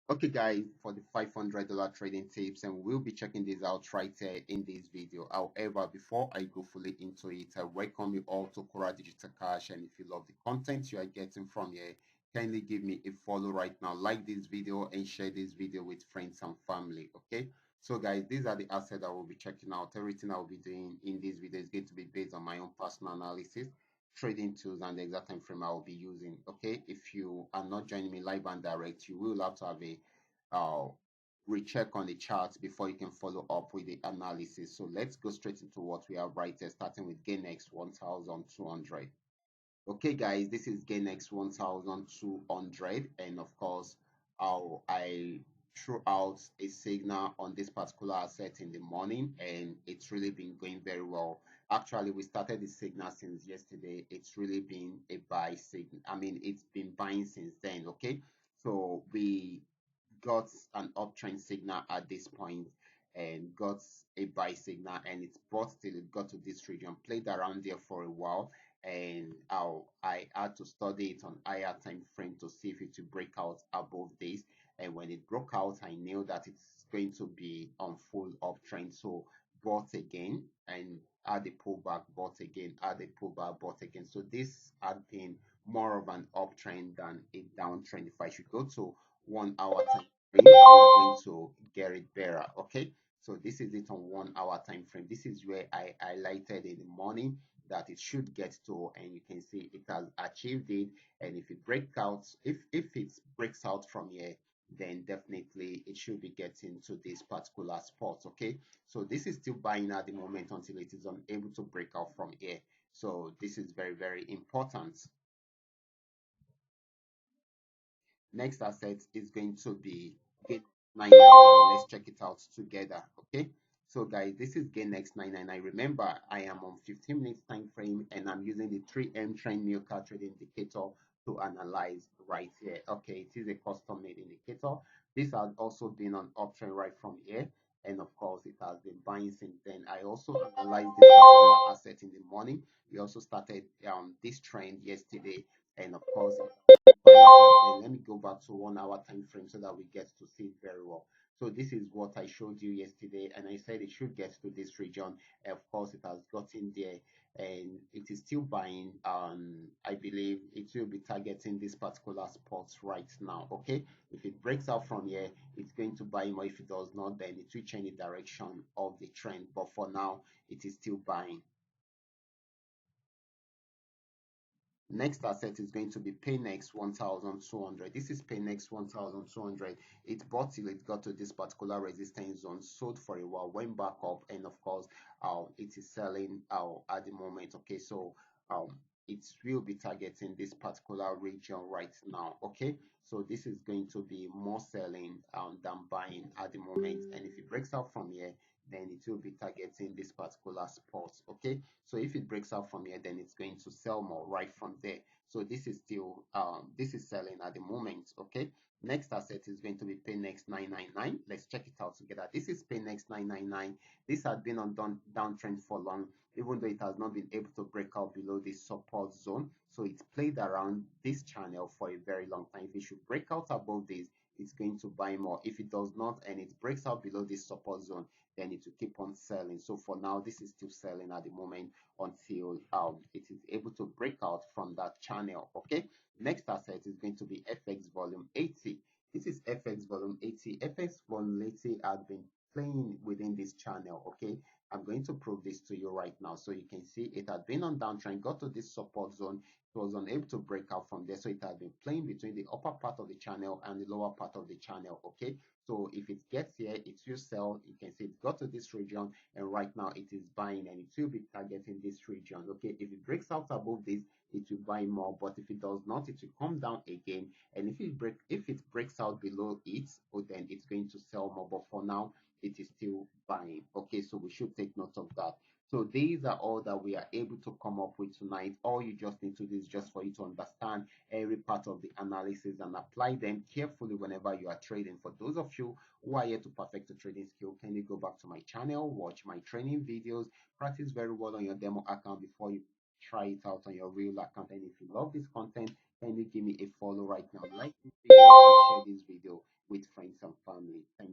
Okay, guys, for the $500 trading tips, and we'll be checking this out right here in this video. However, before I go fully into it, I welcome you all to Qora Digital Cash. And if you love the content you are getting from here, kindly give me a follow right now, like this video, and share this video with friends and family. Okay, so guys, these are the assets I will be checking out. Everything I will be doing in this video is going to be based on my own personal analysis, trading tools, and the exact time frame I will be using. Okay, if you are not joining me live and direct, you will have to have a uh, recheck on the charts before you can follow up with the analysis. So let's go straight into what we have right here, starting with GainX 1200. Okay, guys, this is GainX 1200, and of course, I threw out a signal on this particular asset in the morning, and it's really been going very well. Actually, we started the signal since yesterday. It's really been a buy signal. I mean, it's been buying since then. Okay, so we got an uptrend signal at this point and got a buy signal, and it's bought till it got to this region, played around there for a while, and I had to study it on higher time frame to see if it will break out above this. And when it broke out, I knew that it's going to be on full uptrend, so bought again and had a pullback, bought again, had a pullback, bought again. So this had been more of an uptrend than a downtrend. If I should go to 1 hour time frame, we're going to get it better. Okay, so this is it on 1 hour time frame. This is where I highlighted in the morning that it should get to, and you can see it has achieved it. And if it breaks out, if it breaks out from here, then definitely it should be getting to this particular spot. Okay, so this is still buying at the moment until it is unable to break out from here. So this is very, very important. Next asset is going to be gain 999. Let's check it out together. Okay, so guys, this is gain x 999. Remember, I am on 15 minutes time frame, and I'm using the 3M trend new car trade indicator to analyze right here. Okay, it is a custom made indicator. This has also been on uptrend right from here, and of course it has been buying since then. I also analyzed this particular asset in the morning. We also started this trend yesterday, and of course then let me go back to 1 hour time frame so that we get to see it very well. So this is what I showed you yesterday, and I said it should get to this region. And of course, it has gotten there, and it is still buying. I believe it will be targeting this particular spot right now. Okay, if it breaks out from here, it's going to buy more. If it does not, then it will change the direction of the trend. But for now, it is still buying. Next asset is going to be Paynex 1200. This is Paynex 1200. It bought till it got to this particular resistance zone, sold for a while, went back up, and of course, it is selling at the moment. Okay, so it will be targeting this particular region right now. Okay, so this is going to be more selling than buying at the moment, and if it breaks out from here, then it will be targeting this particular spot. Okay, so if it breaks out from here, then it's going to sell more right from there. So this is still this is selling at the moment. Okay, next asset is going to be Paynex 999. Let's check it out together. This is Paynex 999. This had been on downtrend for long, even though it has not been able to break out below this support zone. So it's played around this channel for a very long time. If it should break out above this, it's going to buy more. If it does not and it breaks out below this support zone, then it will keep on selling. So for now, this is still selling at the moment until it is able to break out from that channel. Okay, next asset is going to be FX volume 80. This is FX volume 80. FX volume 80 has been playing within this channel. Okay, I'm going to prove this to you right now. So you can see it had been on downtrend, got to this support zone. It was unable to break out from there. So it has been playing between the upper part of the channel and the lower part of the channel. Okay, so if it gets here, it will sell. You can see it got to this region, and right now it is buying, and it will be targeting this region. Okay, if it breaks out above this, it will buy more, but if it does not, it will come down again. And if it breaks out below it, oh, then it's going to sell more. But for now, it is still buying. Okay, so we should take note of that. So these are all that we are able to come up with tonight. All you just need to do is just for you to understand every part of the analysis and apply them carefully whenever you are trading. For those of you who are here to perfect the trading skill, can you go back to my channel, watch my training videos, practice very well on your demo account before you try it out on your real account. And if you love this content, can you give me a follow right now, like this video, and share this video with friends. and family. Thank